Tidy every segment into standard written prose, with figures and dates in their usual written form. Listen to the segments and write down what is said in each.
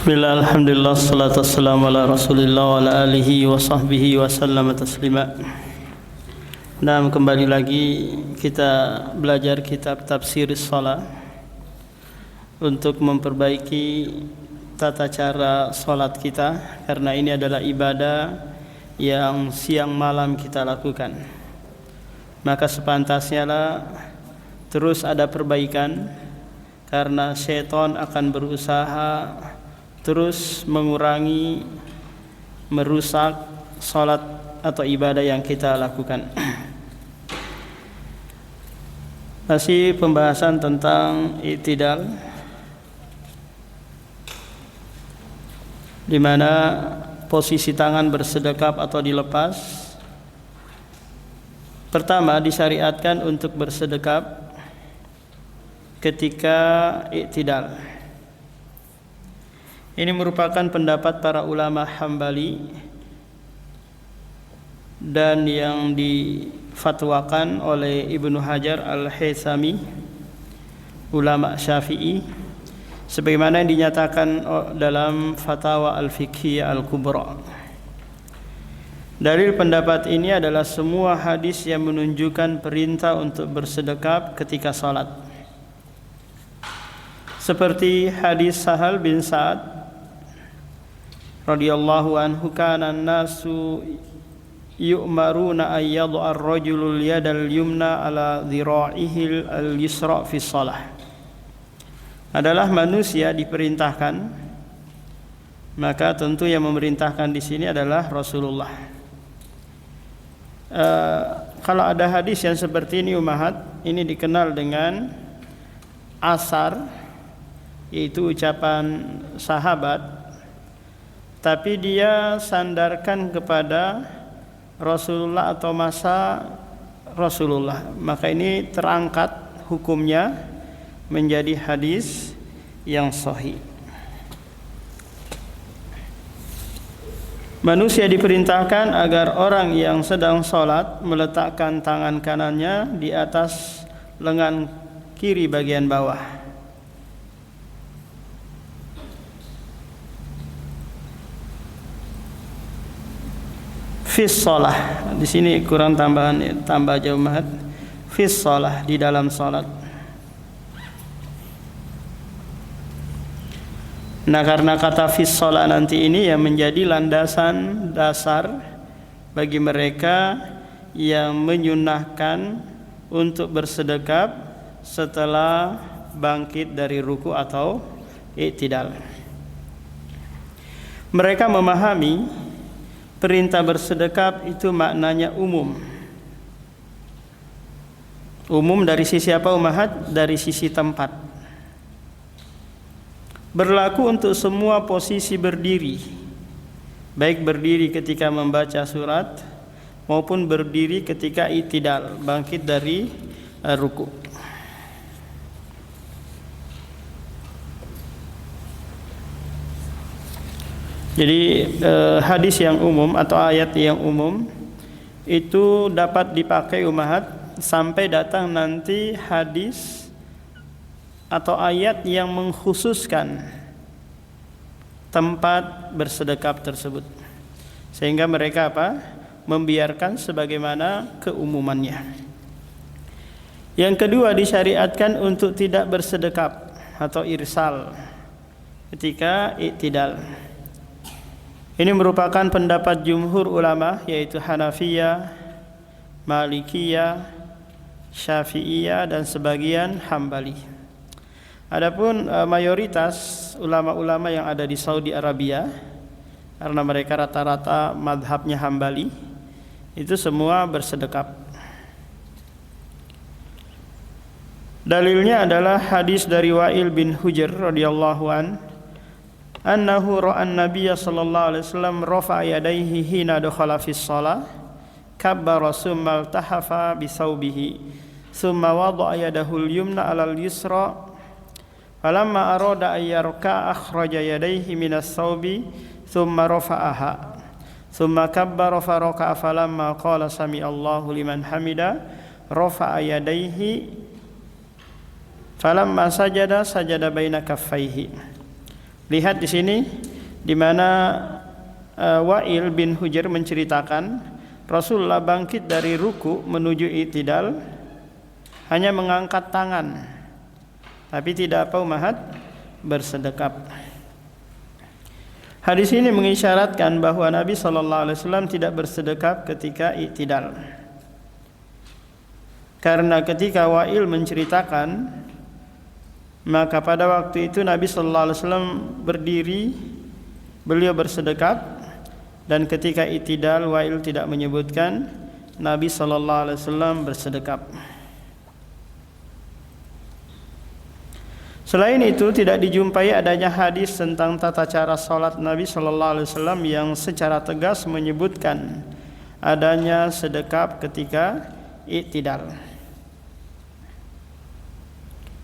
Bismillah, alhamdulillah, salatu wassalamu ala rasulillah wa ala alihi wa sahbihi wa sallama taslima. Dan kembali lagi kita belajar kitab Tafsir Shalah untuk memperbaiki tata cara salat kita, karena ini adalah ibadah yang siang malam kita lakukan. Maka sepantasnya lah terus ada perbaikan, karena syaitan akan berusaha terus mengurangi, merusak salat atau ibadah yang kita lakukan. Masih pembahasan tentang i'tidal, di mana posisi tangan bersedekap atau dilepas. Pertama, disyariatkan untuk bersedekap ketika i'tidal. Ini merupakan pendapat para ulama Hambali dan yang difatwakan oleh Ibnu Hajar Al-Haythami, ulama Syafi'i, sebagaimana yang dinyatakan dalam Fatwa Al-Fiqhiyah Al-Kubra. Dalil pendapat ini adalah semua hadis yang menunjukkan perintah untuk bersedekap ketika salat, seperti hadis Sahal bin Sa'ad radhiyallahu anhu, kana an-nasu yu'maruna ay yad'a ar-rajulul yadal yumna ala dhira'ihi al-yusra fi shalah. Adalah manusia diperintahkan, maka tentu yang memerintahkan di sini adalah Rasulullah. Kalau ada hadis yang seperti ini umahat, ini dikenal dengan asar, yaitu ucapan sahabat, tapi dia sandarkan kepada Rasulullah atau masa Rasulullah, maka ini terangkat hukumnya menjadi hadis yang sahih. Manusia diperintahkan agar orang yang sedang sholat meletakkan tangan kanannya di atas lengan kiri bagian bawah. Fis shalah, di sini kurang tambahan, tambah jauh mahat. Fis shalah, di dalam salat. Nah, karena kata fis shalah nanti ini yang menjadi landasan dasar bagi mereka yang menyunahkan untuk bersedekap setelah bangkit dari ruku atau i'tidal. Mereka memahami perintah bersedekap itu maknanya umum. Umum dari sisi apa umahat? Dari sisi tempat. Berlaku untuk semua posisi berdiri, baik berdiri ketika membaca surat maupun berdiri ketika i'tidal, bangkit dari ruku. Jadi hadis yang umum atau ayat yang umum itu dapat dipakai umahat sampai datang nanti hadis atau ayat yang mengkhususkan tempat bersedekap tersebut, sehingga mereka membiarkan sebagaimana keumumannya. Yang kedua, disyariatkan untuk tidak bersedekap atau irsal ketika i'tidal. Ini merupakan pendapat jumhur ulama, yaitu Hanafiyah, Malikiyah, Syafi'iyah dan sebagian Hambali. Adapun mayoritas ulama-ulama yang ada di Saudi Arabia, karena mereka rata-rata madhabnya Hambali, itu semua bersedekap. Dalilnya adalah hadis dari Wa'il bin Hujr radhiyallahu an, annahu ra'an nabiyya sallallahu alaihi wasallam rafa'a yadayhi hina dakhala fi shalah kabbara summa iltahafa bi thawbihi summa wada'a yadahu al-yumna 'ala al-yusra falamma arada an yarka'a akhraja yadayhi min ath-thawbi thumma rafa'aha thumma kabbara fa raka'a falamma qala sami Allahu liman hamida rafa'a yadayhi falamma sajada baina kaffaihi Lihat di sini di mana Wa'il bin Hujr menceritakan Rasulullah bangkit dari ruku menuju i'tidal hanya mengangkat tangan, tapi tidak apa umahat bersedekap. Hadis ini mengisyaratkan bahwa Nabi SAW tidak bersedekap ketika i'tidal. Karena ketika Wa'il menceritakan, maka pada waktu itu Nabi SAW berdiri, beliau bersedekap, dan ketika i'tidal Wa'il tidak menyebutkan, Nabi SAW bersedekap. Selain itu tidak dijumpai adanya hadis tentang tata cara salat Nabi SAW yang secara tegas menyebutkan adanya sedekap ketika i'tidal.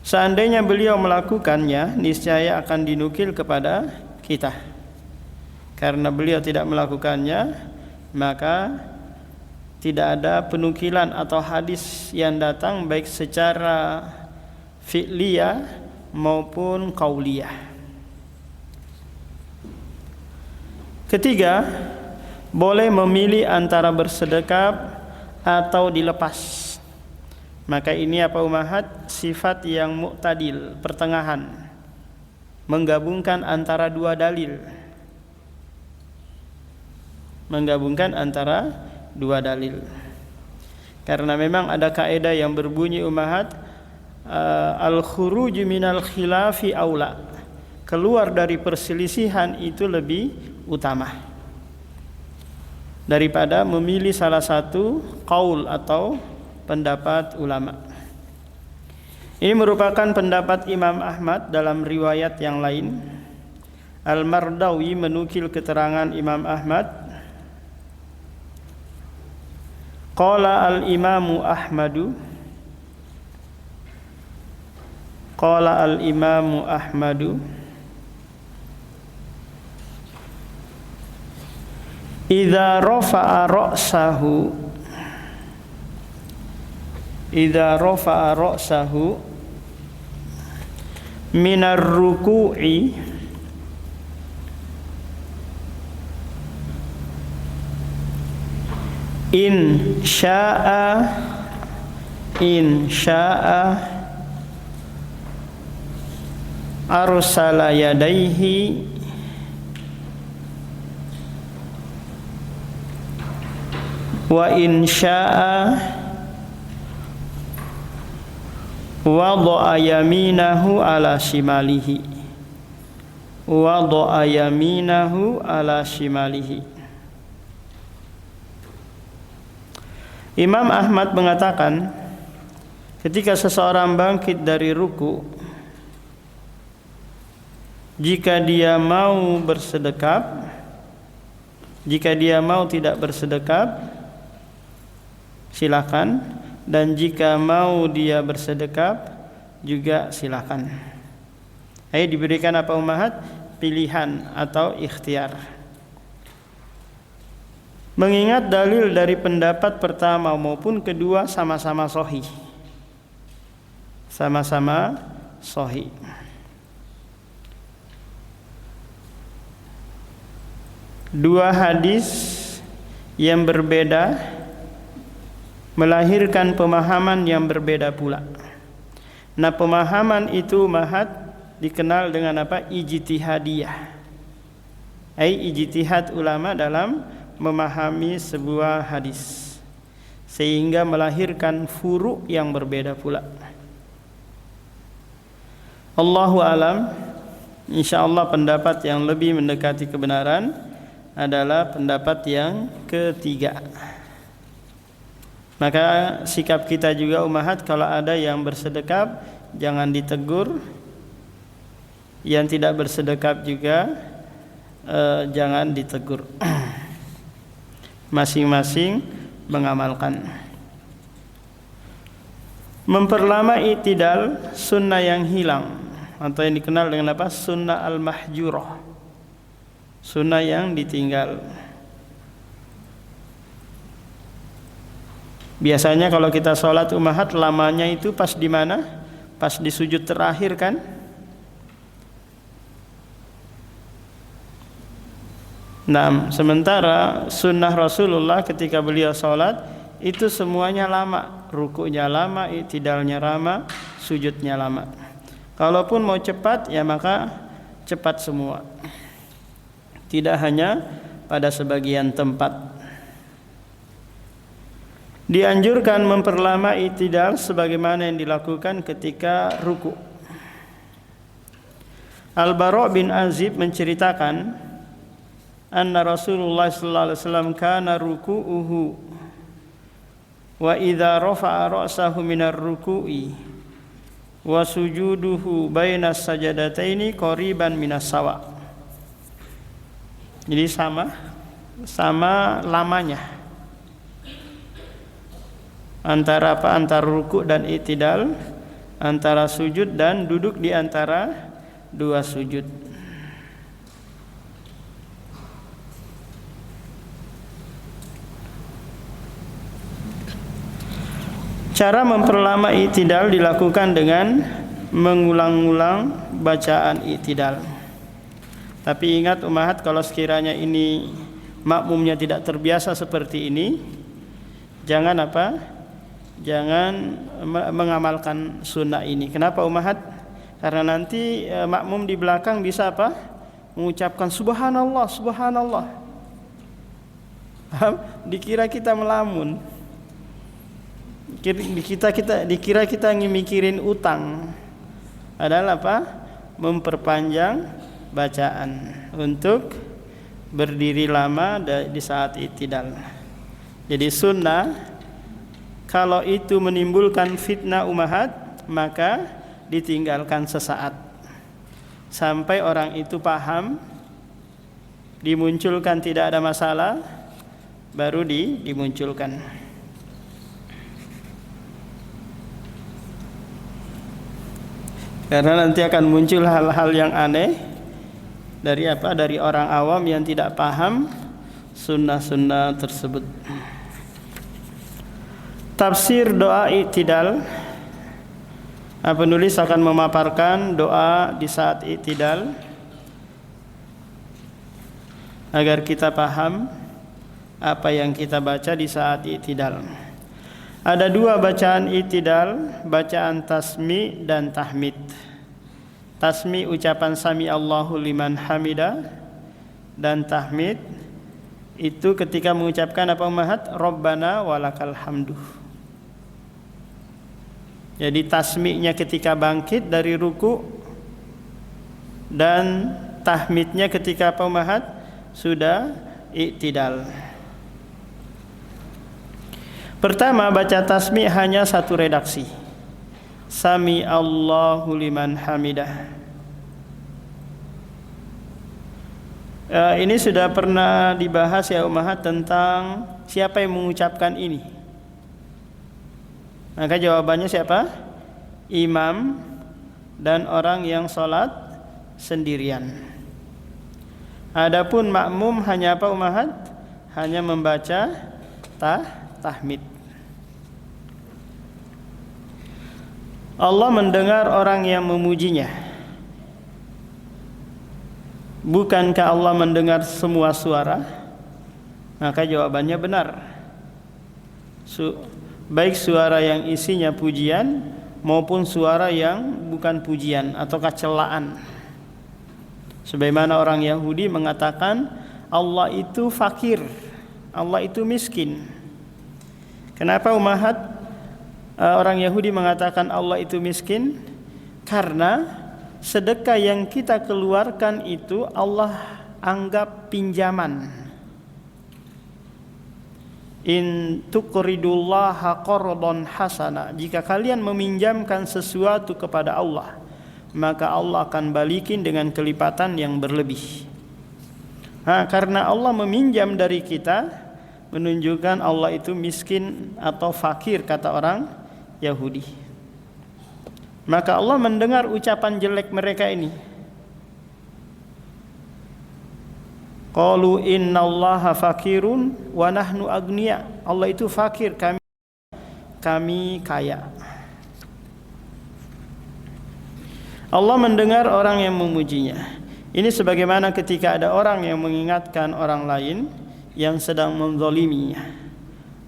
Seandainya beliau melakukannya, niscaya akan dinukil kepada kita. Karena beliau tidak melakukannya, maka tidak ada penukilan atau hadis yang datang baik secara fi'liyah maupun qauliyah. Ketiga, boleh memilih antara bersedekap atau dilepas. Maka ini apa umahat? Sifat yang mu'tadil, pertengahan, menggabungkan antara dua dalil. Menggabungkan antara dua dalil. Karena memang ada kaidah yang berbunyi umahat, al-khuruj minal khilafi aula, keluar dari perselisihan itu lebih utama daripada memilih salah satu qaul atau pendapat ulama. Ini merupakan pendapat Imam Ahmad dalam riwayat yang lain. Al-Mardawi menukil keterangan Imam Ahmad, qala al-imamu Ahmadu, qala al-imamu Ahmadu, idza rafa'a ra'sahu minar ruku'i in sya'a arsala yadaihi wa in sya'a wada'a yaminahu ala shimalihi Imam Ahmad mengatakan, ketika seseorang bangkit dari ruku, jika dia mau bersedekap, jika dia mau tidak bersedekap, silakan, dan jika mau dia bersedekap juga silakan. Diberikan apa umahat? Pilihan atau ikhtiar. Mengingat dalil dari pendapat pertama maupun kedua sama-sama sahih. Sama-sama sahih. Dua hadis yang berbeda melahirkan pemahaman yang berbeda pula. Nah, pemahaman itu mahat dikenal dengan apa? Ijtihadiyah. Ijtihad ulama dalam memahami sebuah hadis, sehingga melahirkan furu' yang berbeda pula. Allahu alam, insyaallah pendapat yang lebih mendekati kebenaran adalah pendapat yang ketiga. Maka sikap kita juga umahat, kalau ada yang bersedekap jangan ditegur, yang tidak bersedekap juga jangan ditegur. Masing-masing mengamalkan. Memperlama i'tidal sunnah yang hilang, atau yang dikenal dengan apa? Sunnah al-mahjurah, sunnah yang ditinggal. Biasanya kalau kita sholat umahat, lamanya itu pas di mana? Pas di sujud terakhir kan? Nah, sementara sunnah Rasulullah ketika beliau sholat itu semuanya lama, rukuknya lama, i'tidalnya lama, sujudnya lama. Kalaupun mau cepat ya maka cepat semua, tidak hanya pada sebagian tempat. Dianjurkan memperlama i'tidal sebagaimana yang dilakukan ketika ruku'. Al-Bara' bin Azib menceritakan anna Rasulullah sallallahu alaihi wasallam kana ruku'uhu wa idza rafa'a ra'sahu minar ruku'i wa sujuduhu bainas sajadataini qariban minas sawa. Jadi sama lamanya antara antara ruku' dan i'tidal, antara sujud dan duduk di antara dua sujud. Cara memperlama i'tidal dilakukan dengan mengulang-ulang bacaan i'tidal. Tapi ingat ummahat, kalau sekiranya ini makmumnya tidak terbiasa seperti ini, jangan jangan mengamalkan sunnah ini. Kenapa ummahat? Karena nanti makmum di belakang bisa mengucapkan subhanallah, subhanallah. Dikira kita melamun. Dikira kita mikirin utang. Adalah memperpanjang bacaan untuk berdiri lama di saat i'tidal. Jadi sunnah kalau itu menimbulkan fitnah ummahat, maka ditinggalkan sesaat sampai orang itu paham, dimunculkan tidak ada masalah, baru dimunculkan. Karena nanti akan muncul hal-hal yang aneh dari orang awam yang tidak paham sunnah-sunnah tersebut. Tafsir doa i'tidal. Penulis akan memaparkan doa di saat i'tidal agar kita paham apa yang kita baca di saat i'tidal. Ada dua bacaan i'tidal, bacaan tasmi' dan tahmid. Tasmi' ucapan sami Allahu liman hamidah, dan tahmid itu ketika mengucapkan ummahat? Rabbana walakal hamdu. Jadi tasmi'nya ketika bangkit dari ruku, dan tahmidnya ketika ummahat? Sudah i'tidal. Pertama, baca tasmi' hanya satu redaksi. Sami Allahu liman hamidah. Ini sudah pernah dibahas ya ummahat tentang siapa yang mengucapkan ini. Maka jawabannya siapa? Imam dan orang yang sholat sendirian. Adapun makmum hanya ummahat? Hanya membaca tahmid. Allah mendengar orang yang memujinya. Bukankah Allah mendengar semua suara? Maka jawabannya benar. Baik suara yang isinya pujian maupun suara yang bukan pujian atau celaan. Sebagaimana orang Yahudi mengatakan Allah itu fakir, Allah itu miskin. Kenapa ummahat orang Yahudi mengatakan Allah itu miskin? Karena sedekah yang kita keluarkan itu Allah anggap pinjaman. In tuqridullaha qardan hasana, jika kalian meminjamkan sesuatu kepada Allah, maka Allah akan balikin dengan kelipatan yang berlebih. Karena Allah meminjam dari kita, menunjukkan Allah itu miskin atau fakir, kata orang Yahudi. Maka Allah mendengar ucapan jelek mereka ini. Qalu innallaha fakirun wa nahnu agniya. Allah itu fakir, kami kaya. Allah mendengar orang yang memujinya. Ini sebagaimana ketika ada orang yang mengingatkan orang lain yang sedang menzaliminya,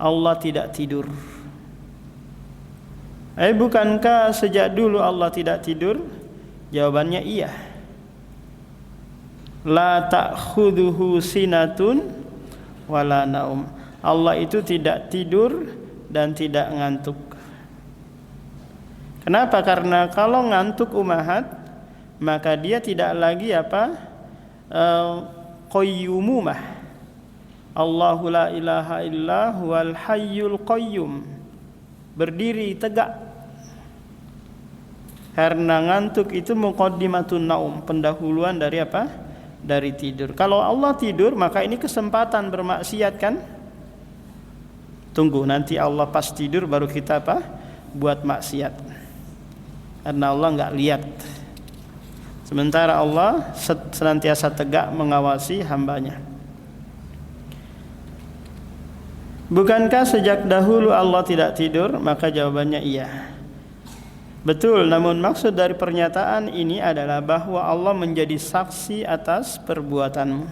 Allah tidak tidur. Bukankah sejak dulu Allah tidak tidur? Jawabannya iya. La ta'khudhuhu sinatun wala naum. Allah itu tidak tidur dan tidak ngantuk. Kenapa? Karena kalau ngantuk umahat, maka dia tidak lagi qayyumumah. Allahu la ilaha illa huwal hayyul qayyum. Berdiri tegak. Karena ngantuk itu muqaddimatun naum, pendahuluan dari apa? Dari tidur. Kalau Allah tidur, maka ini kesempatan bermaksiat kan? Tunggu nanti Allah pas tidur baru kita buat maksiat. Karena Allah enggak lihat. Sementara Allah senantiasa tegak mengawasi hambanya. Bukankah sejak dahulu Allah tidak tidur? Maka jawabannya iya. Betul, namun maksud dari pernyataan ini adalah bahwa Allah menjadi saksi atas perbuatanmu.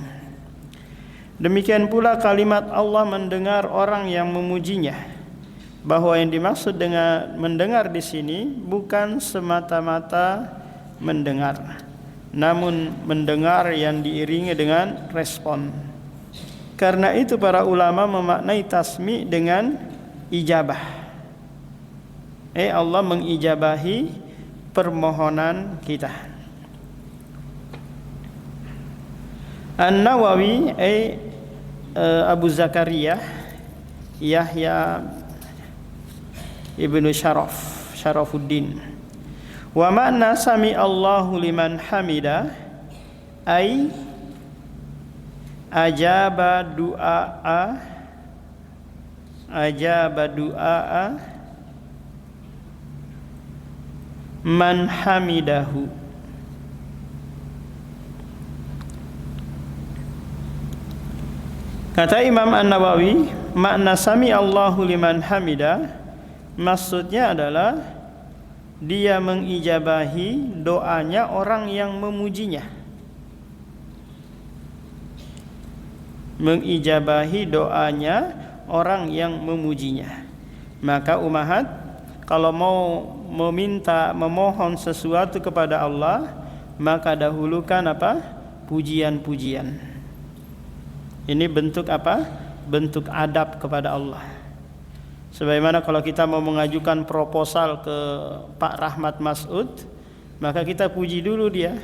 Demikian pula kalimat Allah mendengar orang yang memujinya. Bahwa yang dimaksud dengan mendengar di sini bukan semata-mata mendengar, namun mendengar yang diiringi dengan respon. Karena itu para ulama memaknai tasmi dengan ijabah. Allah mengijabahi permohonan kita. An-Nawawi Abu Zakaria Yahya Ibnu Syarafuddin. Wa ma'na sami Allahu liman hamida ay ajaba du'a man hamidahu. Kata Imam An-Nawawi, makna sami Allahu liman hamida maksudnya adalah dia mengijabahi doanya orang yang memujinya. Mengijabahi doanya orang yang memujinya. Maka umahat kalau mau memohon sesuatu kepada Allah, maka dahulukan pujian-pujian. Ini bentuk bentuk adab kepada Allah. Sebagaimana kalau kita mau mengajukan proposal ke Pak Rahmat Mas'ud, maka kita puji dulu dia.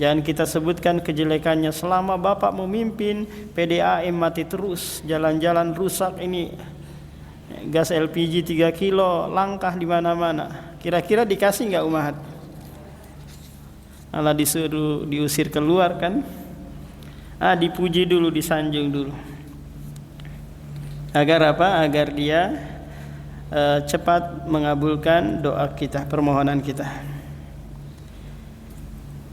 Jangan kita sebutkan kejelekannya. Selama Bapak memimpin, PDAM mati terus, jalan-jalan rusak, ini gas LPG 3 kilo langkah di mana-mana. Kira-kira dikasih enggak umahat? Allah disuruh diusir keluar kan? Dipuji dulu, disanjung dulu. Agar agar dia cepat mengabulkan doa kita, permohonan kita.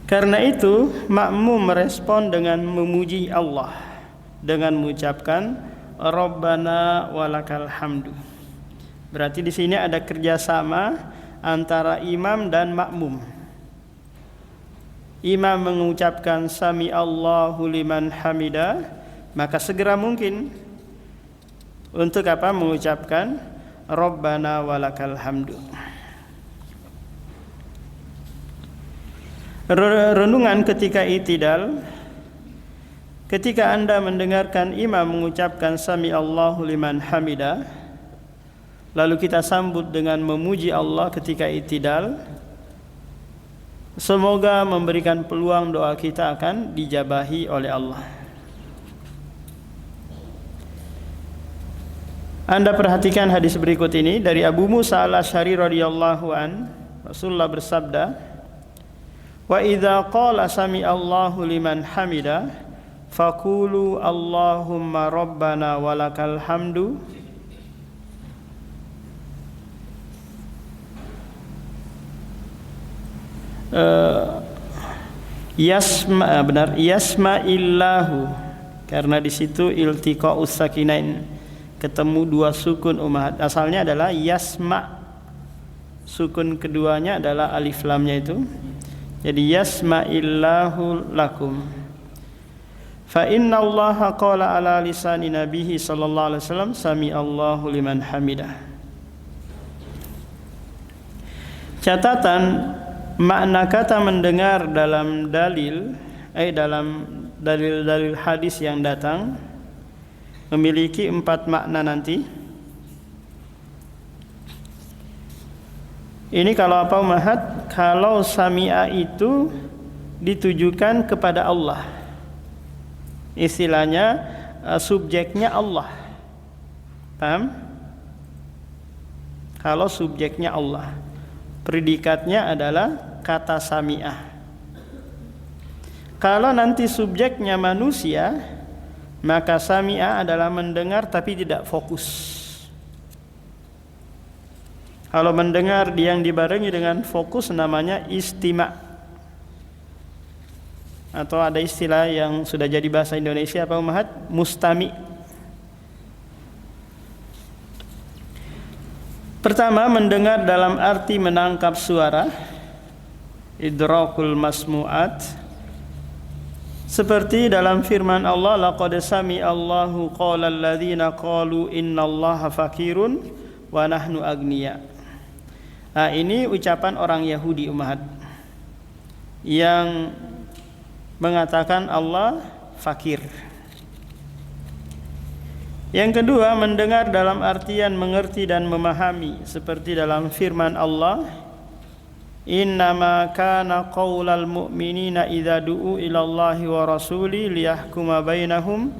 Karena itu makmum merespon dengan memuji Allah dengan mengucapkan Rabbana walakal hamdu. Berarti di sini ada kerjasama antara imam dan makmum. Imam mengucapkan sami Allahu liman hamida, maka segera mungkin untuk mengucapkan Rabbana walakal hamdu. Renungan ketika i'tidal. Ketika Anda mendengarkan imam mengucapkan sami Allahu liman hamida, lalu kita sambut dengan memuji Allah ketika i'tidal, semoga memberikan peluang doa kita akan dijabahi oleh Allah. Anda perhatikan hadis berikut ini dari Abu Musa al-Asy'ari radhiyallahu an. Rasulullah bersabda, "Wa idza qala sami Allahu liman hamida, faqulu Allahumma rabbana walakal hamdu." Yasma illahu, karena di situ iltiqa'us sakinain, ketemu dua sukun umahat. Asalnya adalah yasma, sukun keduanya adalah alif lamnya itu. Jadi yasma'illahu lakum. Fa inna Allaha qala ala lisani nabihi sallallahu alaihi wasallam sami'allahu liman hamidah. Catatan makna kata mendengar dalam dalam dalil-dalil hadis yang datang memiliki 4 makna nanti. Ini kalau apa umahat? Kalau sami'a itu ditujukan kepada Allah. Istilahnya subjeknya Allah. Paham? Kalau subjeknya Allah, predikatnya adalah kata sami'ah. Kalau nanti subjeknya manusia, maka sami'ah adalah mendengar tapi tidak fokus. Kalau mendengar yang dibarengi dengan fokus namanya istima'. Atau ada istilah yang sudah jadi bahasa Indonesia apa umahat? Mustami'. Pertama, mendengar dalam arti menangkap suara, idrakul masmu'at. Seperti dalam firman Allah, laqad sami'allahu qaulal ladzina qalu innallaha fakirun wa nahnu agniya. Nah, ini ucapan orang Yahudi umahat yang mengatakan Allah fakir. Yang kedua, mendengar dalam artian mengerti dan memahami, seperti dalam firman Allah, innama kana qaulal mu'minina idza du'u ilallahi wa rasuli liyahkuma bainahum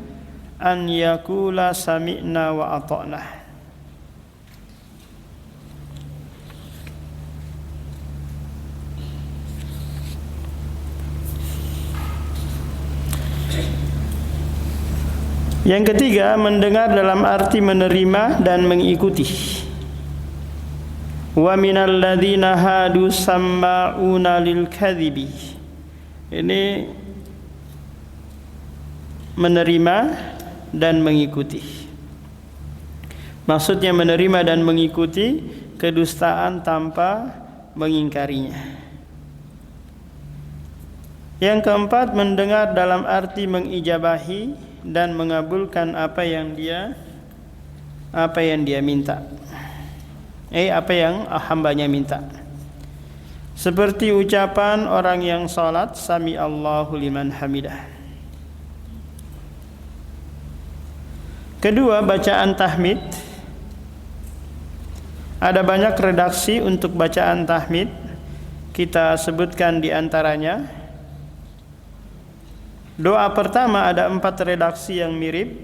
an yaqula sami'na wa ata'na. Yang ketiga, mendengar dalam arti menerima dan mengikuti. Wa minal ladzina hadu samma'una lil kadhibi. Ini menerima dan mengikuti. Maksudnya menerima dan mengikuti kedustaan tanpa mengingkarinya. Yang keempat, mendengar dalam arti mengijabahi dan mengabulkan apa yang dia minta. Apa yang hambanya minta. Seperti ucapan orang yang salat, sami Allahu liman hamidah. Kedua, bacaan tahmid. Ada banyak redaksi untuk bacaan tahmid. Kita sebutkan di antaranya. Doa pertama ada 4 redaksi yang mirip,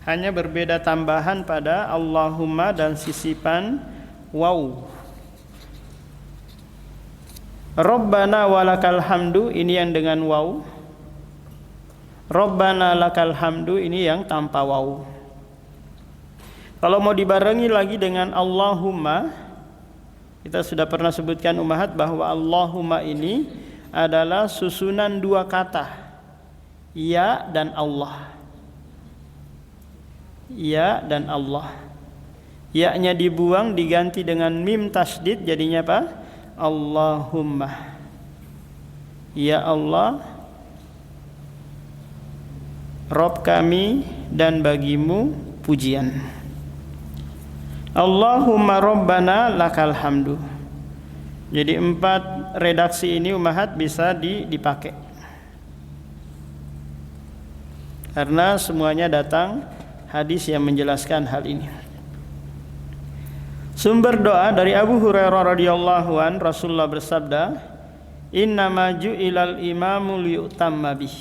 hanya berbeda tambahan pada Allahumma dan sisipan waw. Rabbana walakal hamdu, ini yang dengan waw. Rabbana lakal hamdu, ini yang tanpa waw. Kalau mau dibarengi lagi dengan Allahumma, kita sudah pernah sebutkan umahat bahwa Allahumma ini adalah susunan 2 kata, ya dan Allah. Ya dan Allah. Ya-nya dibuang diganti dengan mim tasdid, jadinya apa? Allahumma. Ya Allah, Rabb kami dan bagimu pujian. Allahumma Rabbana lakal hamdu. Jadi 4 redaksi ini umahat bisa dipakai. Karena semuanya datang hadis yang menjelaskan hal ini. Sumber doa dari Abu Hurairah radhiyallahu an, Rasulullah bersabda, "Innama ju'ilal imamu liyutamma bih."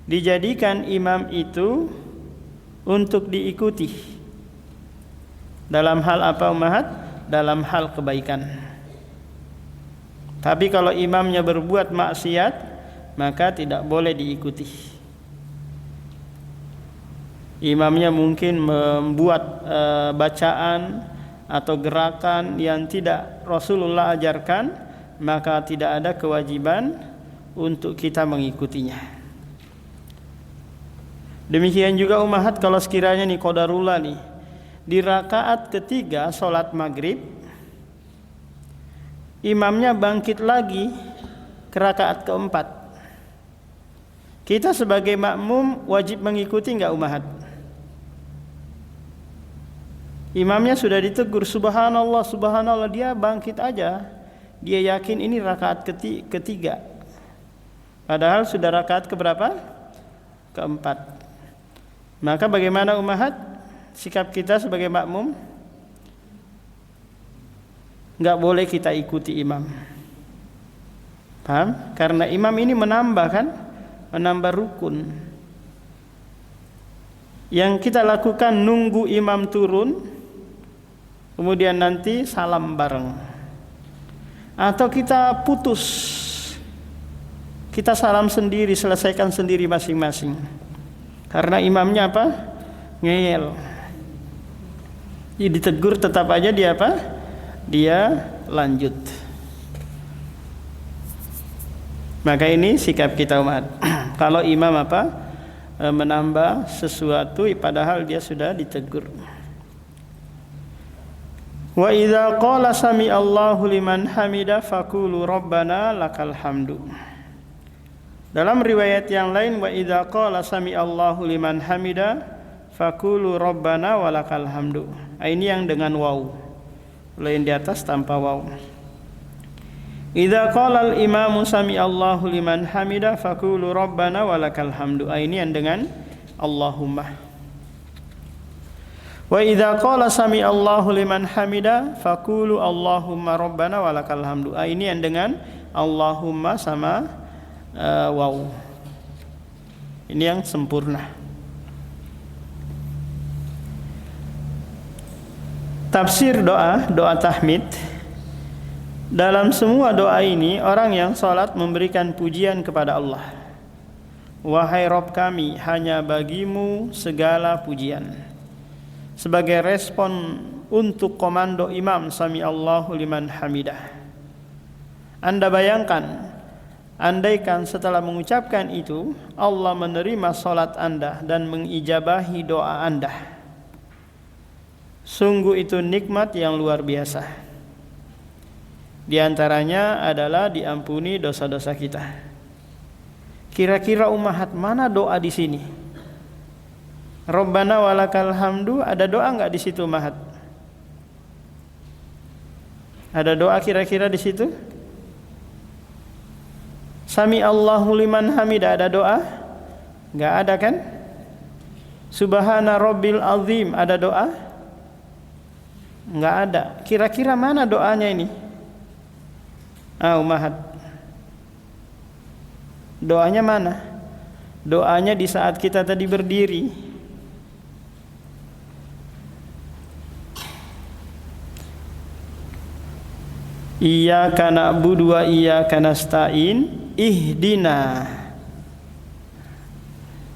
Dijadikan imam itu untuk diikuti. Dalam hal apa umahat? Dalam hal kebaikan. Tapi kalau imamnya berbuat maksiat, maka tidak boleh diikuti. Imamnya mungkin membuat bacaan atau gerakan yang tidak Rasulullah ajarkan, maka tidak ada kewajiban untuk kita mengikutinya. Demikian juga umahat kalau sekiranya nih qadarullah nih, di rakaat ketiga sholat maghrib, imamnya bangkit lagi ke rakaat keempat. Kita sebagai makmum wajib mengikuti enggak umahat? Imamnya sudah ditegur, subhanallah, subhanallah, dia bangkit aja. Dia yakin ini rakaat ketiga. Padahal sudah rakaat keberapa? Keempat. Maka bagaimana umahat? Sikap kita sebagai makmum? Enggak boleh kita ikuti imam. Paham? Karena imam ini menambah kan? Menambah rukun. Yang kita lakukan nunggu imam turun, kemudian nanti salam bareng. Atau kita putus, kita salam sendiri, selesaikan sendiri masing-masing. Karena imamnya apa? Ngeyel. Jadi ditegur tetap aja dia apa? Dia lanjut. Maka ini sikap kita umat. Kalau imam apa? Menambah sesuatu padahal dia sudah ditegur. Wa idza qala sami Allahu liman hamida faqulu rabbana lakal hamdu. Dalam riwayat yang lain, wa idza qala sami Allahu liman hamida faqulu rabbana walakal hamdu. Ini yang dengan waw. Lain di atas tanpa waw. Idza qala al-imamu sami Allahu liman hamida faqulu rabbana walakal hamdu. Ini yang dengan Allahumma. Wa idza qala sami Allahu liman hamida faqulu Allahumma rabbana walakal hamdu. Ini yang dengan Allahumma sama waw. Ini yang sempurna. Tafsir doa tahmid. Dalam semua doa ini orang yang salat memberikan pujian kepada Allah. Wahai Rabb kami, hanya bagimu segala pujian. Sebagai respon untuk komando imam sami Allahu liman hamidah. Anda bayangkan, andaikan setelah mengucapkan itu Allah menerima salat Anda dan mengijabahi doa Anda. Sungguh itu nikmat yang luar biasa. Di antaranya adalah diampuni dosa-dosa kita. Kira-kira umahat mana doa di sini? Rabbana walakal hamdu, ada doa enggak di situ umahat? Ada doa kira-kira di situ? Sami Allahu liman hamidah, ada doa? Enggak ada kan? Subhana rabbil azim, ada doa? Enggak ada. Kira-kira mana doanya ini? Umahat. Doanya mana? Doanya di saat kita tadi berdiri. Iyyaka na'budu wa iyyaka nasta'in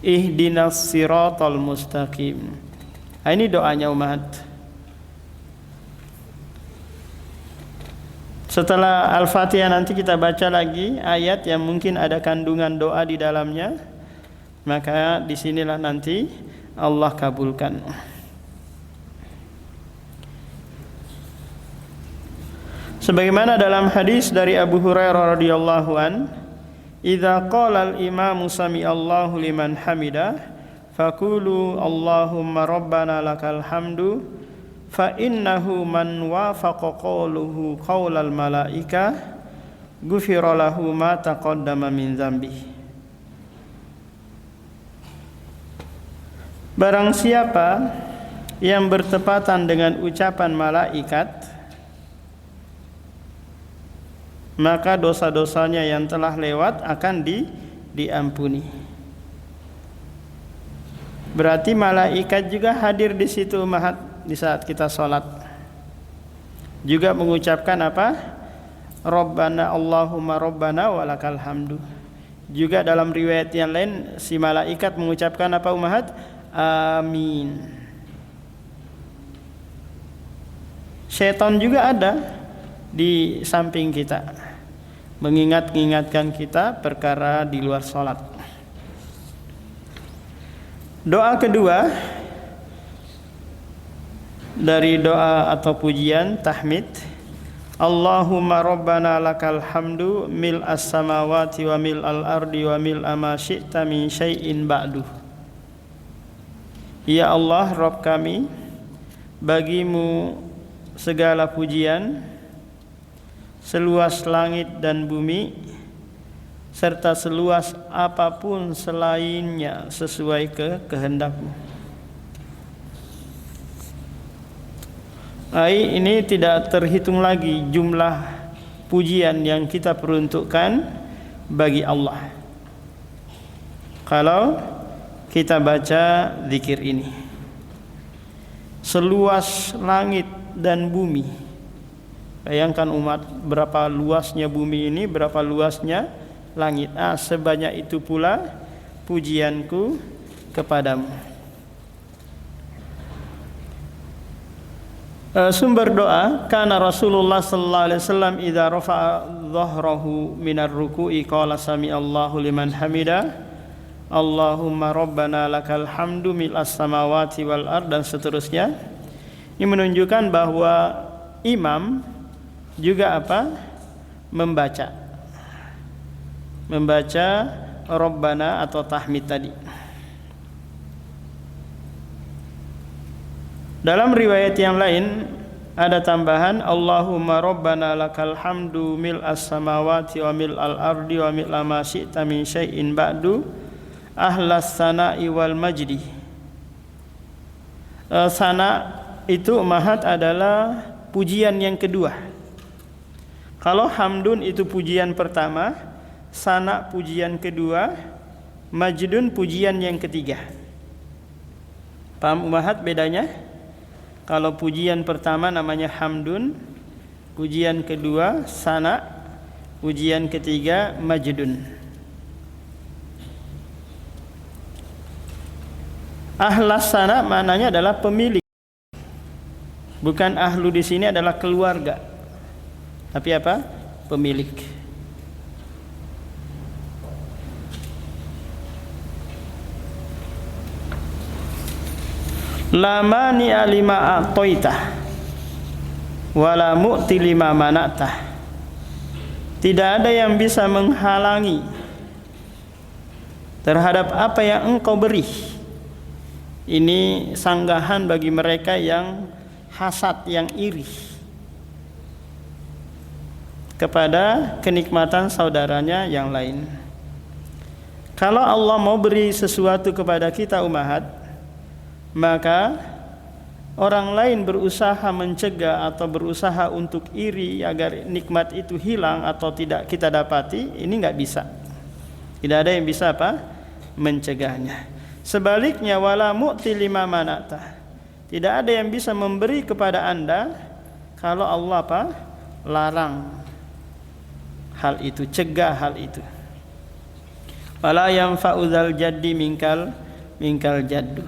ihdinas siratal mustaqim. Ini doanya umat. Setelah Al-Fatihah nanti kita baca lagi ayat yang mungkin ada kandungan doa di dalamnya. Maka disinilah nanti Allah kabulkan. Sebagaimana dalam hadis dari Abu Hurairah radhiyallahu an, "Idza qala al-imamu sami Allahu liman hamidah, faqulu Allahumma rabbana lakal hamdu." Fa innahu man wafaqa qawluhu qaulal malaika ghufira lahu ma taqaddama min dzambi. Barang siapa yang bertepatan dengan ucapan malaikat, maka dosa-dosanya yang telah lewat akan diampuni. Berarti malaikat juga hadir di situ umahat. Di saat kita sholat juga mengucapkan apa? Rabbana Allahumma rabbana walakal hamdu. Juga dalam riwayat yang lain si malaikat mengucapkan apa umahat? Amin. Syaitan juga ada di samping kita, mengingatkan kita perkara di luar sholat. Doa kedua dari doa atau pujian tahmid, Allahumma rabbana lakal hamdu mil as-samawati wa mil al-ardi wa mil ma syi'ta min syai'in ba'du. Ya Allah, Rabb kami, bagimu segala pujian seluas langit dan bumi serta seluas apapun selainnya sesuai kehendakmu. Ini tidak terhitung lagi jumlah pujian yang kita peruntukkan bagi Allah kalau kita baca zikir ini. Seluas langit dan bumi. Bayangkan umat, berapa luasnya bumi ini, berapa luasnya langit. Sebanyak itu pula pujianku kepadamu. Sumber doa, karena Rasulullah sallallahu alaihi wasallam idza rafa'a dhahrahu minar ruku'i qala sami Allahu liman hamida Allahumma rabbana lakal hamdu mil'as samawati wal ard, dan seterusnya. Ini menunjukkan bahwa imam juga membaca rabbana atau tahmid tadi. Dalam riwayat yang lain ada tambahan Allahumma rabbana lakal hamdu mil'as samawati wa mil'al ardi wa mil'a ma syi'ta min syai'in ba'du ahlas sana'i wal majdi. Sana itu mahat adalah pujian yang kedua. Kalau hamdun itu pujian pertama, sana pujian kedua, majdun pujian yang ketiga. Paham umahat bedanya? Kalau pujian pertama namanya hamdun, pujian kedua sana, pujian ketiga majdun. Ahlas sana maknanya adalah pemilik. Bukan ahlu di sini adalah keluarga. Tapi apa? Pemilik. La mani'a lima a'taitah wa la mu'ti lima mana'tah. Tidak ada yang bisa menghalangi terhadap apa yang engkau beri. Ini sanggahan bagi mereka yang hasad, yang iri kepada kenikmatan saudaranya yang lain. Kalau Allah mau beri sesuatu kepada kita umahat, maka orang lain berusaha mencegah atau berusaha untuk iri agar nikmat itu hilang atau tidak kita dapati, ini nggak bisa. Tidak ada yang bisa mencegahnya. Sebaliknya wala mu'ti lima mana'tah. Tidak ada yang bisa memberi kepada Anda kalau Allah larang hal itu, cegah hal itu. Wala yanfa'u dzal jaddi minkal jaddu.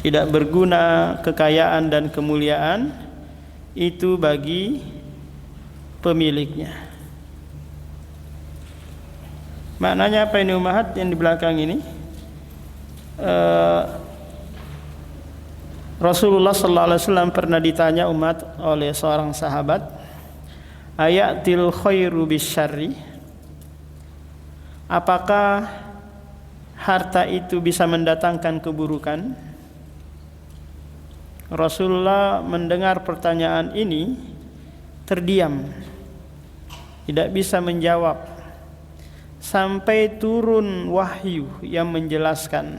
Tidak berguna kekayaan dan kemuliaan itu bagi pemiliknya. Maknanya apa ini umahat yang di belakang ini? Rasulullah sallallahu alaihi wasallam pernah ditanya umat oleh seorang sahabat, ayatil khairu bisyarri, apakah harta itu bisa mendatangkan keburukan? Rasulullah mendengar pertanyaan ini terdiam, tidak bisa menjawab sampai turun wahyu yang menjelaskan.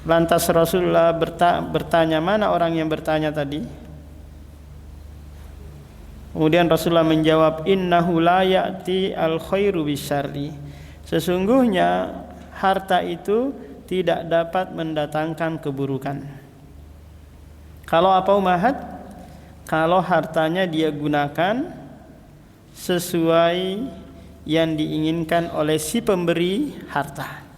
Lantas Rasulullah bertanya, mana orang yang bertanya tadi? Kemudian Rasulullah menjawab, innahu la ya'ti al khairu bisyarri. Sesungguhnya harta itu tidak dapat mendatangkan keburukan. Kalau apa umahat? Kalau hartanya dia gunakan sesuai yang diinginkan oleh si pemberi harta.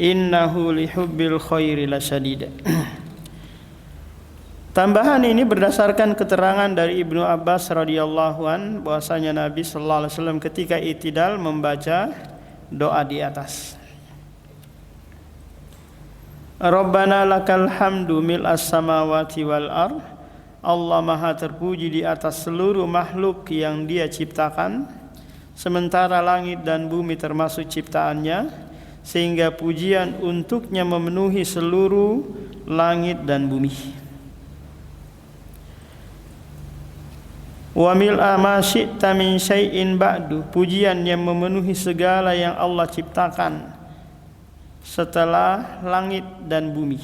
Innahu lihubbil khairi lasyadid. Tambahan ini berdasarkan keterangan dari Ibnu Abbas radhiyallahu an bahwasanya Nabi sallallahu alaihi wasallam ketika i'tidal membaca doa di atas. Rabbana lakal hamdu mil'as samawati wal ard. Allah maha terpuji di atas seluruh makhluk yang Dia ciptakan, sementara langit dan bumi termasuk ciptaannya, sehingga pujian untuknya memenuhi seluruh langit dan bumi. Wa mil'a ma syi'ta min syai'in ba'du. Pujian yang memenuhi segala yang Allah ciptakan setelah langit dan bumi,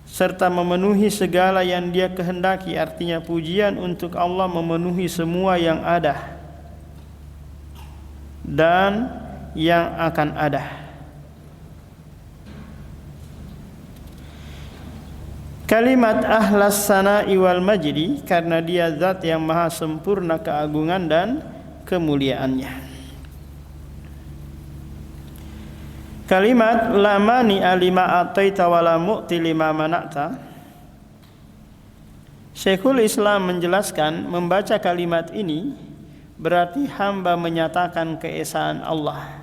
serta memenuhi segala yang Dia kehendaki. Artinya pujian untuk Allah memenuhi semua yang ada dan yang akan ada. Kalimat ahlas sana'i wal majdi, karena Dia zat yang maha sempurna keagungan dan kemuliaannya. Kalimat la mani'a lima ataita wa la mu'ti lima mana'ta. Syekhul Islam menjelaskan, membaca kalimat ini berarti hamba menyatakan keesaan Allah.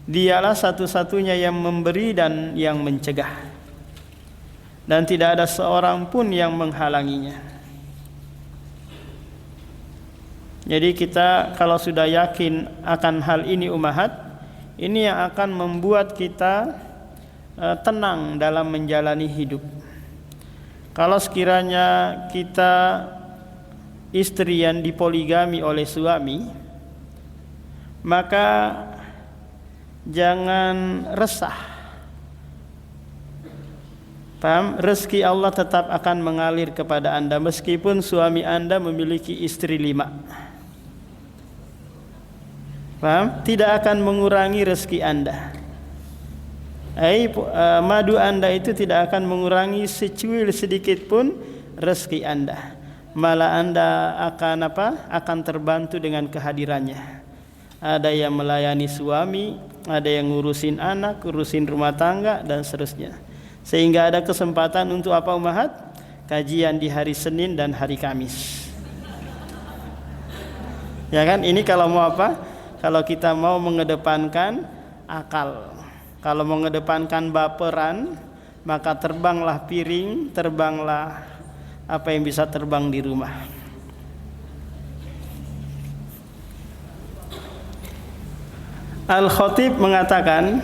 Dialah satu-satunya yang memberi dan yang mencegah, dan tidak ada seorang pun yang menghalanginya. Jadi kita kalau sudah yakin akan hal ini ummahat, ini yang akan membuat kita tenang dalam menjalani hidup. Kalau sekiranya kita istri yang dipoligami oleh suami, maka jangan resah. Paham? Rezeki Allah tetap akan mengalir kepada Anda meskipun suami Anda memiliki istri 5. Paham? Tidak akan mengurangi rezeki Anda. Madu Anda itu tidak akan mengurangi secuil sedikit pun rezeki Anda. Malah Anda akan terbantu dengan kehadirannya. Ada yang melayani suami, ada yang ngurusin anak, ngurusin rumah tangga, dan seterusnya. Sehingga ada kesempatan untuk apa ummahat? Kajian di hari Senin dan hari Kamis. Ya kan? Ini kalau mau apa? Kalau kita mau mengedepankan akal. Kalau mau mengedepankan baperan, maka terbanglah piring, terbanglah apa yang bisa terbang di rumah. Al-Khatib mengatakan,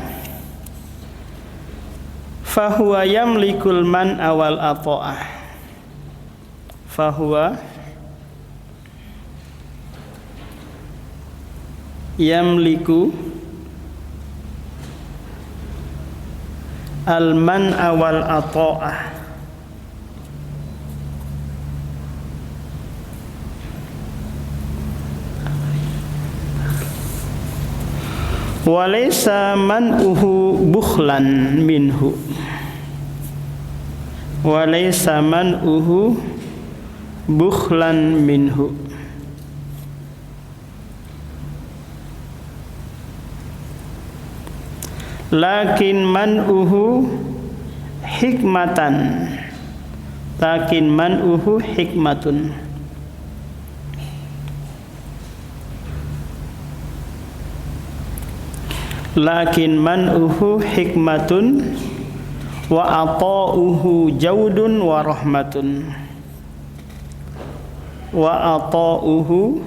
fahuwa yamlikul man awal ata'ah. Fahuwa yamliku al-man awal ata'ah. Walaysa man'uhu bukhlan minhu. Walaysa man'uhu bukhlan minhu. Lakin man'uhu hikmatan. Lakin man'uhu hikmatun. Lakin man'uhu hikmatun wa ata'uhu jaudun wa rahmatun. Wa ata'uhu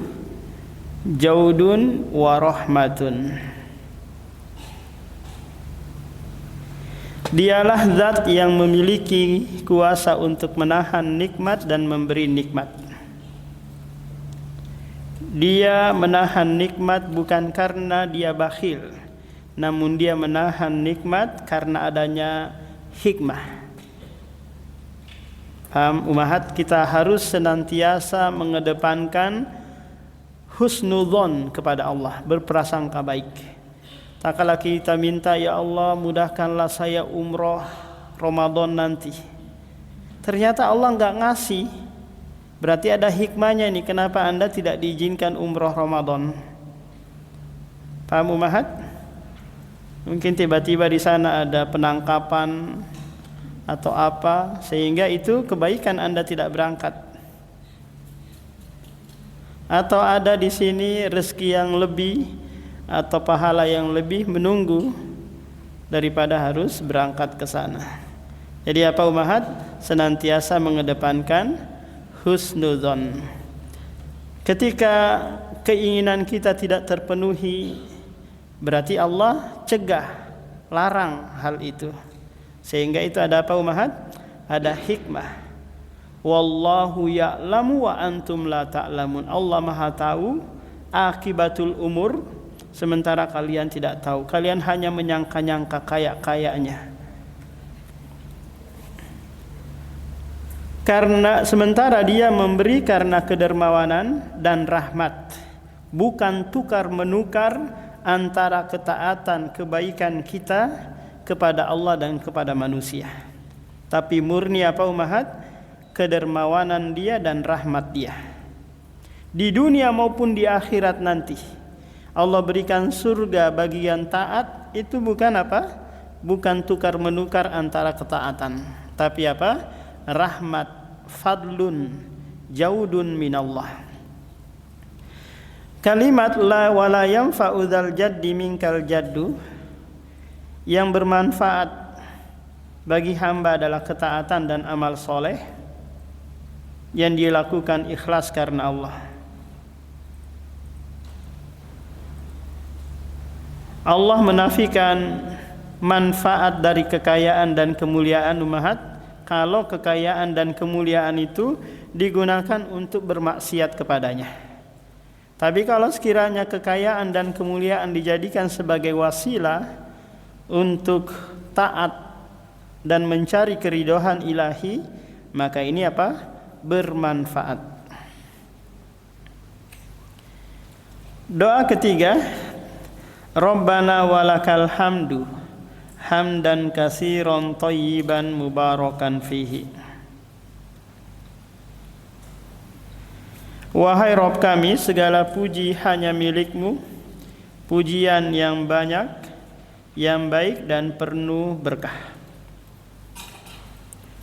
jaudun wa rahmatun. Dialah zat yang memiliki kuasa untuk menahan nikmat dan memberi nikmat. Dia menahan nikmat bukan karena dia bakhil, namun dia menahan nikmat karena adanya hikmah. Ummahat, kita harus senantiasa mengedepankan husnudzon kepada Allah, berprasangka baik. Tak kala kita minta, ya Allah mudahkanlah saya umroh Ramadan nanti, ternyata Allah enggak ngasih, berarti ada hikmahnya nih, kenapa Anda tidak diizinkan umroh Ramadan. Paham ummahat? Mungkin tiba-tiba di sana ada penangkapan atau apa, sehingga itu kebaikan Anda tidak berangkat. Atau ada di sini rezeki yang lebih atau pahala yang lebih menunggu daripada harus berangkat ke sana. Jadi apa umahat? Senantiasa mengedepankan husnudzon. Ketika keinginan kita tidak terpenuhi, berarti Allah cegah, larang hal itu. Sehingga itu ada apa umahat? Ada hikmah. Wallahu ya'lamu wa antum la ta'lamun. Allah Maha tahu akibatul umur, sementara kalian tidak tahu. Kalian hanya menyangka-nyangka kayak-kayaknya. Karena sementara dia memberi karena kedermawanan dan rahmat, bukan tukar menukar antara ketaatan kebaikan kita kepada Allah dan kepada manusia, tapi murni apa umahat? Kedermawanan dia dan rahmat dia. Di dunia maupun di akhirat nanti Allah berikan surga bagi yang taat. Itu bukan apa? Bukan tukar menukar antara ketaatan, tapi apa? Rahmat, fadlun, jaudun minallah. Kalimat la wala yanfa'u dzal jaddi minkal jaddu, yang bermanfaat bagi hamba adalah ketaatan dan amal soleh yang dilakukan ikhlas karena Allah. Allah menafikan manfaat dari kekayaan dan kemuliaan umahat kalau kekayaan dan kemuliaan itu digunakan untuk bermaksiat kepadanya. Tapi kalau sekiranya kekayaan dan kemuliaan dijadikan sebagai wasilah untuk taat dan mencari keridhaan ilahi, maka ini apa? Bermanfaat. Doa ketiga, Rabbana walakal hamdu hamdan katsiran thayyiban mubarakan fihi. Wahai Rabb kami, segala puji hanya milik-Mu, pujian yang banyak, yang baik dan penuh berkah.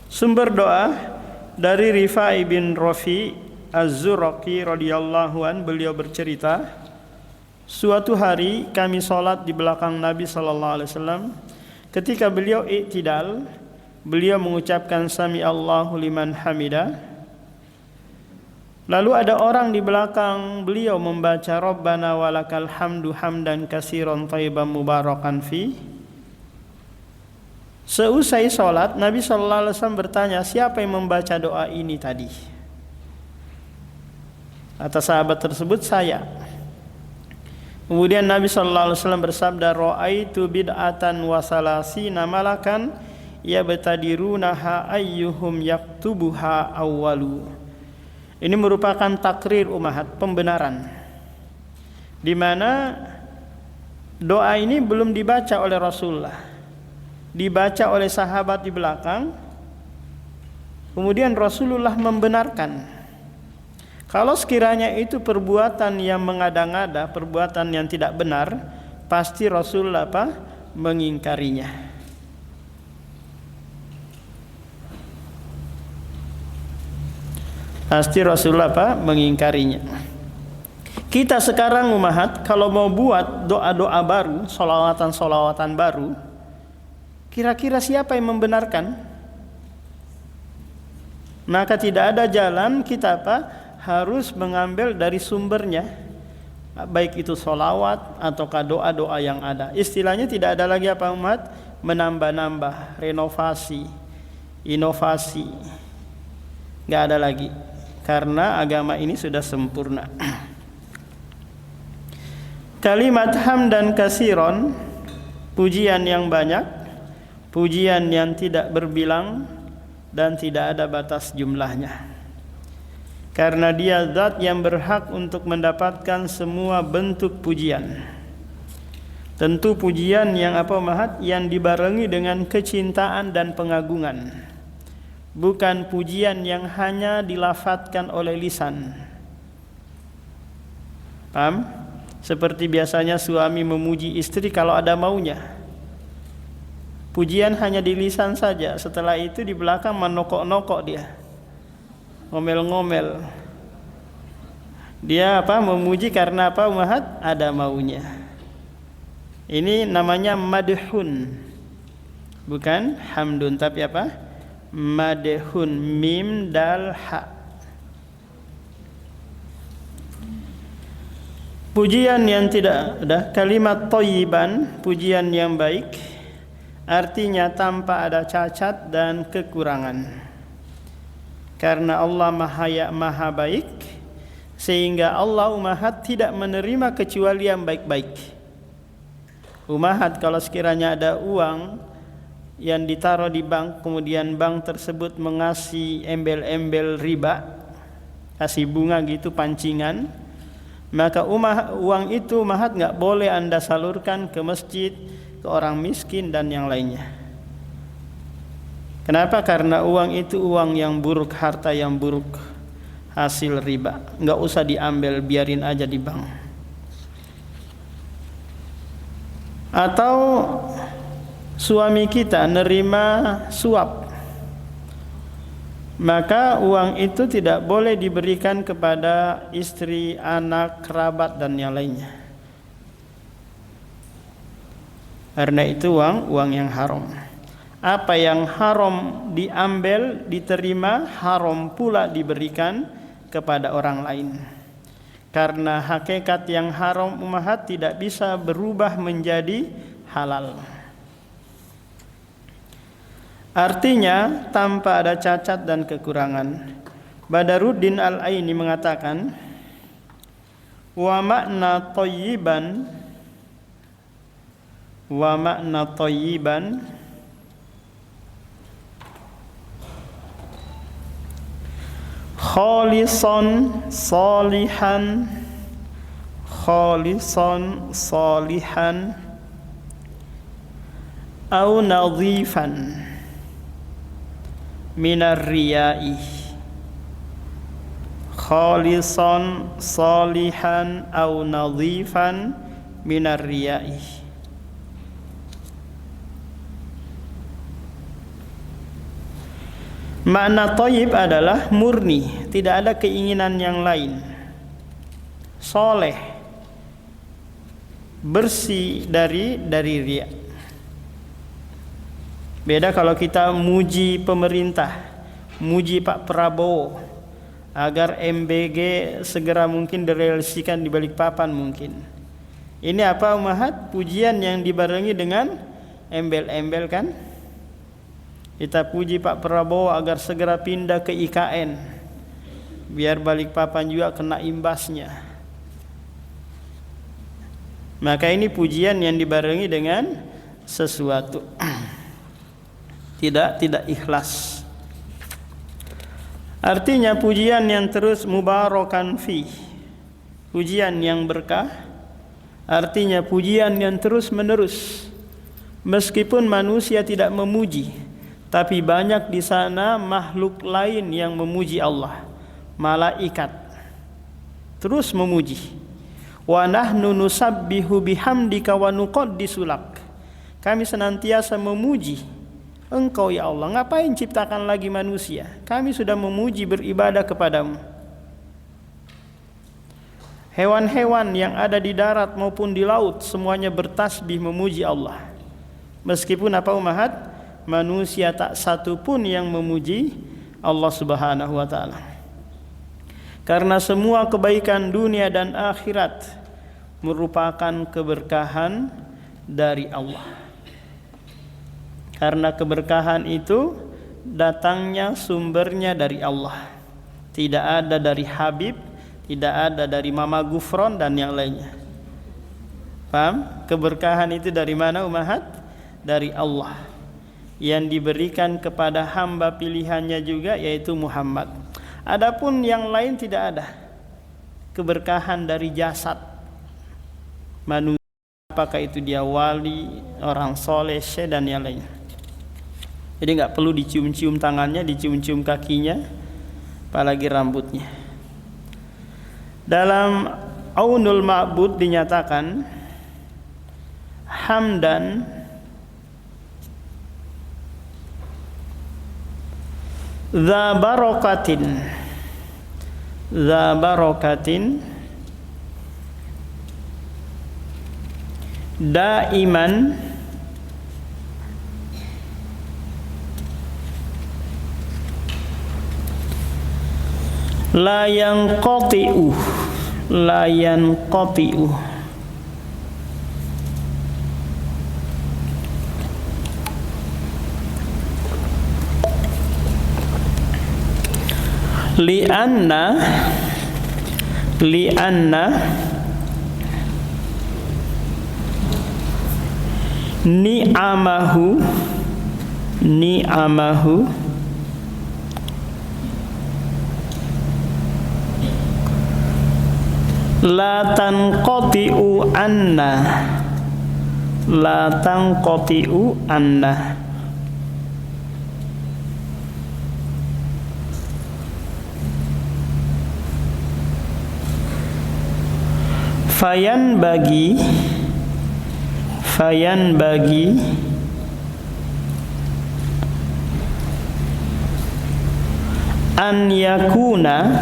Sumber doa dari Rifai bin Rafi Az-Zuraqi radhiyallahu an, beliau bercerita, suatu hari kami salat di belakang Nabi sallallahu alaihi wasallam. Ketika beliau i'tidal, beliau mengucapkan sami Allahu liman hamida. Lalu ada orang di belakang beliau membaca Rabbana walakal hamdu hamdan katsiran thayyiban mubarakan fi. Seusai salat, Nabi sallallahu alaihi wasallam bertanya, siapa yang membaca doa ini tadi? Atas sahabat tersebut, saya. Kemudian Nabi sallallahu alaihi wasallam bersabda, ra'aitu bid'atan wa salasina malakan yabtadirunaha ayyuhum yaktubuha awwalu. Ini merupakan takrir umahat, pembenaran, di mana doa ini belum dibaca oleh Rasulullah, dibaca oleh sahabat di belakang. Kemudian Rasulullah membenarkan. Kalau sekiranya itu perbuatan yang mengada-ngada, perbuatan yang tidak benar, pasti Rasulullah apa? Mengingkarinya. Pasti Rasulullah apa? Mengingkarinya. Kita sekarang umahat, kalau mau buat doa-doa baru, solawatan-solawatan baru, kira-kira siapa yang membenarkan? Maka tidak ada jalan kita apa? Harus mengambil dari sumbernya, baik itu solawat ataukah doa-doa yang ada. Istilahnya tidak ada lagi apa umat? Menambah-nambah, renovasi, inovasi. Gak ada lagi, karena agama ini sudah sempurna. Kalimat hamdan katsiran, pujian yang banyak, pujian yang tidak berbilang dan tidak ada batas jumlahnya. Karena dia zat yang berhak untuk mendapatkan semua bentuk pujian. Tentu pujian yang apa mahat? Yang dibarengi dengan kecintaan dan pengagungan. Bukan pujian yang hanya dilafadzkan oleh lisan. Paham? Seperti biasanya suami memuji istri kalau ada maunya. Pujian hanya di lisan saja, setelah itu di belakang menokok-nokok dia, ngomel-ngomel. Dia apa? Memuji karena apa umahat? Ada maunya. Ini namanya madhun. Bukan hamdun, tapi apa? Madhun, mim dal ha. Pujian yang tidak ada, kalimat thayyiban, pujian yang baik, artinya tanpa ada cacat dan kekurangan. Karena Allah maha baik, sehingga Allah umahat tidak menerima kecuali yang baik-baik. Umahat kalau sekiranya ada uang yang ditaruh di bank, kemudian bank tersebut mengasih embel-embel riba, kasih bunga gitu pancingan, maka uang itu umahat nggak boleh Anda salurkan ke masjid, ke orang miskin dan yang lainnya. Kenapa? Karena uang itu uang yang buruk, harta yang buruk, hasil riba. Nggak usah diambil, biarin aja di bank. Atau suami kita nerima suap, maka uang itu tidak boleh diberikan kepada istri, anak, kerabat dan yang lainnya. Karena itu uang yang haram. Apa yang haram diambil, diterima, haram pula diberikan kepada orang lain. Karena hakikat yang haram umahat tidak bisa berubah menjadi halal. Artinya tanpa ada cacat dan kekurangan. Badaruddin Al-Aini mengatakan, wa makna thayyiban khalisan salihan au nadhifan minar riya'i. Khalisan salihan au nadhifan minar riya'i. Makna thayyib adalah murni, tidak ada keinginan yang lain. Soleh, bersih dari riya. Beda kalau kita muji pemerintah, muji Pak Prabowo agar MBG segera mungkin direalisasikan di Balikpapan mungkin. Ini apa umahat? Pujian yang dibarengi dengan embel-embel kan? Kita puji Pak Prabowo agar segera pindah ke IKN, biar Balikpapan juga kena imbasnya. Maka ini pujian yang dibarengi dengan sesuatu tidak ikhlas. Artinya pujian yang terus mubarakan fi, pujian yang berkah, artinya pujian yang terus menerus. Meskipun manusia tidak memuji, tapi banyak di sana makhluk lain yang memuji Allah. Malaikat terus memuji. Wa nahnu nusabbihu bihamdika wa nuqaddisu lak. Kami senantiasa memuji Engkau ya Allah. Ngapain ciptakan lagi manusia? Kami sudah memuji, beribadah kepadamu. Hewan-hewan yang ada di darat maupun di laut semuanya bertasbih memuji Allah. Meskipun apa umahat? Manusia tak satu pun yang memuji Allah Subhanahu wa taala. Karena semua kebaikan dunia dan akhirat merupakan keberkahan dari Allah. Karena keberkahan itu datangnya sumbernya dari Allah. Tidak ada dari Habib, tidak ada dari Mama Gufron dan yang lainnya. Paham? Keberkahan itu dari mana umahat? Dari Allah. Yang diberikan kepada hamba pilihannya juga, yaitu Muhammad. Adapun yang lain tidak ada keberkahan dari jasad manusia, apakah itu dia wali, orang soleh, syekh dan yang lain. Jadi nggak perlu dicium-cium tangannya, dicium-cium kakinya, apalagi rambutnya. Dalam Aunul Ma'bud dinyatakan hamdan dza barakatin daiman La yanqati'u, la yanqati'u. Li'anna ni'amahu la tanqati'u anna fayan bagi an yakuna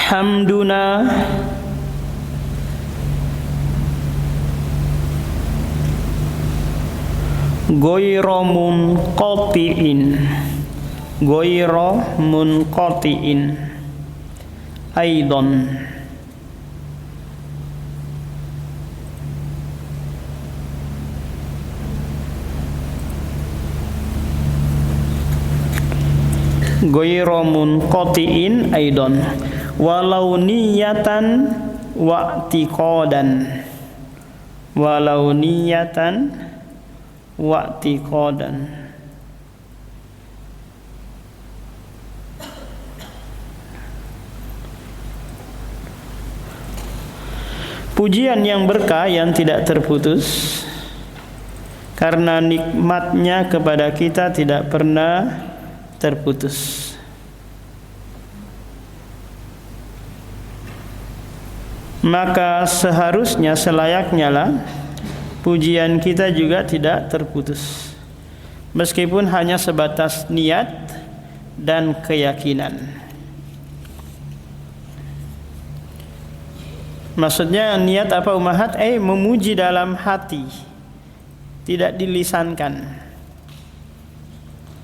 hamduna ghayra munqati'in aidan. Ghayra munqati'in aidan walau niyatan wa'tiqadan. Pujian yang berkah yang tidak terputus karena nikmatnya kepada kita tidak pernah terputus. Maka seharusnya selayaknya lah pujian kita juga tidak terputus, meskipun hanya sebatas niat dan keyakinan. Maksudnya niat apa umahat? Memuji dalam hati, tidak dilisankan.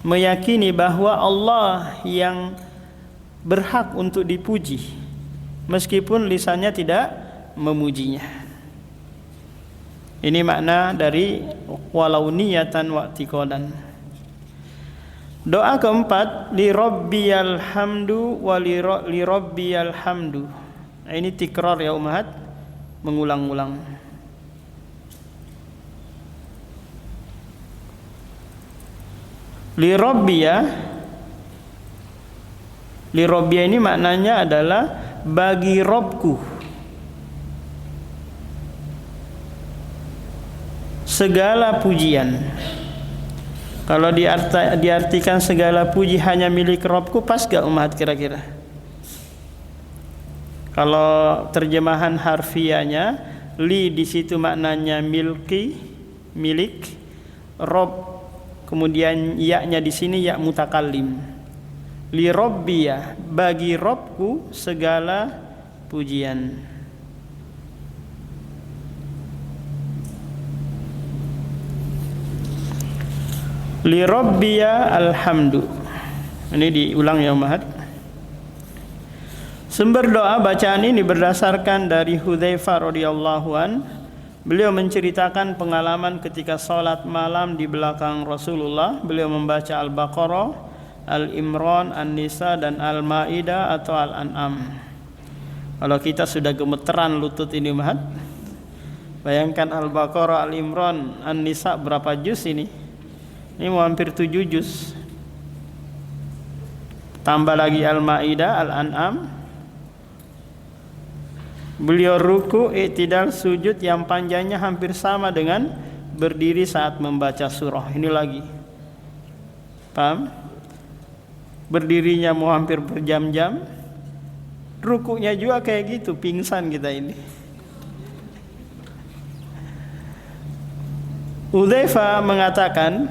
Meyakini bahwa Allah yang berhak untuk dipuji, meskipun lisannya tidak memujinya. Ini makna dari walau niyatan wa'tiqadan. Doa keempat, li rabbiyal hamdu wa li rabbiyal hamdu. Ini tikrar ya umahat, mengulang-ulang. Li rabbiya ini maknanya adalah bagi Robku segala pujian. Kalau diartikan segala puji hanya milik Robku, pas gak umat kira-kira? Kalau terjemahan harfiahnya, li di situ maknanya milki, milik, Rob, kemudian ya-nya di sini ya mutakallim. Li rabbiya, bagi Robku segala pujian. Li rabbiya alhamdu. Ini diulang ya umat. Sumber doa bacaan ini berdasarkan dari Hudzaifah radhiyallahu an. Beliau menceritakan pengalaman ketika salat malam di belakang Rasulullah. Beliau membaca Al-Baqarah, Al-Imran, An-Nisa dan Al-Maidah atau Al-An'am. Kalau kita sudah gemeteran lutut ini Mahat, bayangkan Al-Baqarah, Al-Imran, An-Nisa berapa juz ini? Ini mau hampir 7 juz. Tambah lagi Al-Maidah, Al-An'am. Beliau ruku, i'tidal, sujud yang panjangnya hampir sama dengan berdiri saat membaca surah. Ini lagi. Paham? Berdirinya mau hampir berjam-jam. Rukunya juga kayak gitu, pingsan kita ini. Hudzaifah mengatakan,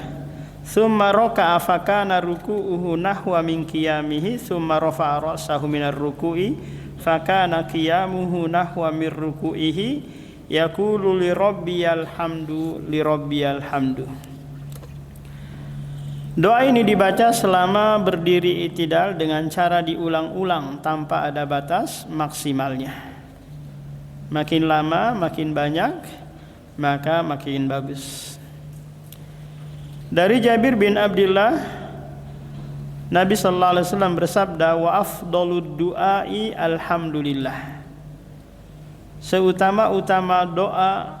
summa raka'a fakana ruku'uhu nahwa min qiyamihi summa rafa'a ra'sahu minar ruku'i fakana qiyamuhu nahwa min ruku'ihi yaqulu li rabbiyal hamdu. Doa ini dibaca selama berdiri i'tidal dengan cara diulang-ulang tanpa ada batas maksimalnya. Makin lama makin banyak maka makin bagus. Dari Jabir bin Abdullah, Nabi sallallahu alaihi wasallam bersabda, wa afdalud du'ai alhamdulillah. Seutama-utama doa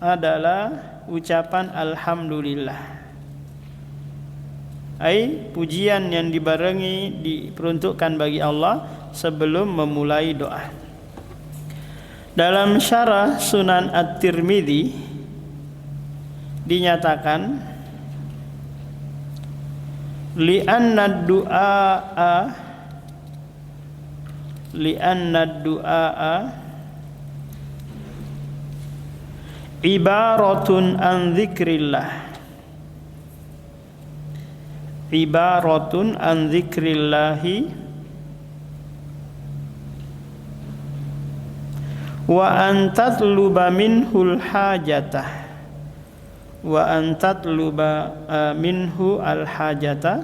adalah ucapan alhamdulillah. Pujian yang dibarengi diperuntukkan bagi Allah sebelum memulai doa. Dalam syarah Sunan At-Tirmidzi dinyatakan li'anna du'a ibaratun an dzikrillahi wa an tatluba minhul hajatah minhu al-hajata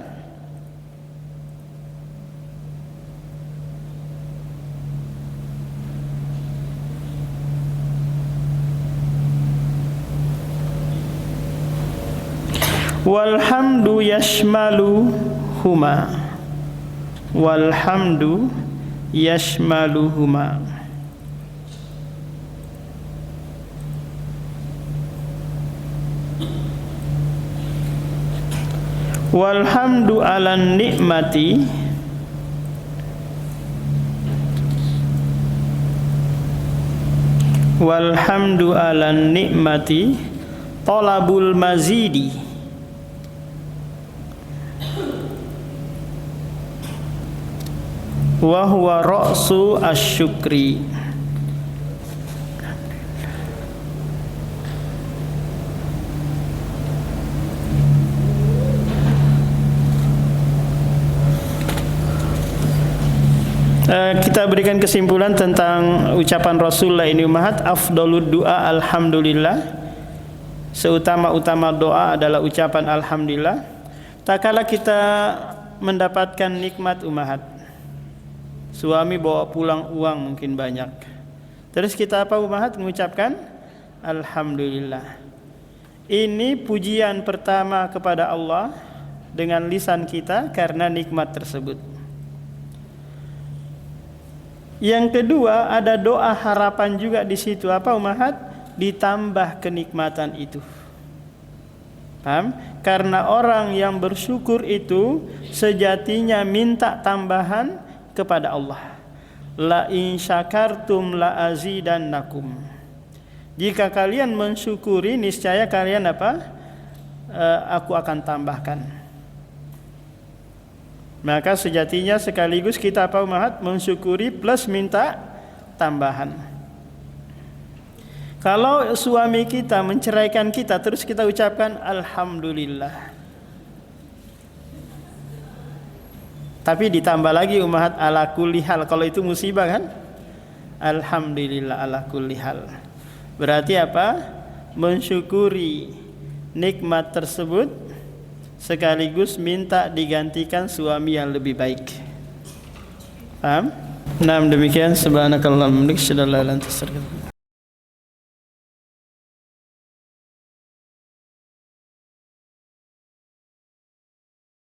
walhamdu yashmaluhuma. Walhamdu ala ni'mati talabul mazidi wa huwa ra'su asyukri. Kita berikan kesimpulan tentang ucapan Rasulullah ini ummahat, afdalud du'a alhamdulillah. Seutama-utama doa adalah ucapan alhamdulillah. Tak kala kita mendapatkan nikmat ummahat, suami bawa pulang uang mungkin banyak, terus kita apa ummahat? Mengucapkan alhamdulillah. Ini pujian pertama kepada Allah dengan lisan kita karena nikmat tersebut. Yang kedua, ada doa harapan juga di situ. Apa ummahat? Ditambah kenikmatan itu. Paham? Karena orang yang bersyukur itu sejatinya minta tambahan kepada Allah. La in syakartum la azidannakum. Jika kalian mensyukuri, niscaya kalian apa? Aku akan tambahkan. Maka sejatinya sekaligus kita apa ummahat? Mensyukuri plus minta tambahan. Kalau suami kita menceraikan kita, terus kita ucapkan alhamdulillah, tapi ditambah lagi ummahat ala kulli hal. Kalau itu musibah kan? Alhamdulillah ala kulli hal. Berarti apa? Mensyukuri nikmat tersebut sekaligus minta digantikan suami yang lebih baik. Paham? Nah, demikian subhanakallahumma wa bihamdika asyhadu an la ilaha illa anta astaghfiruka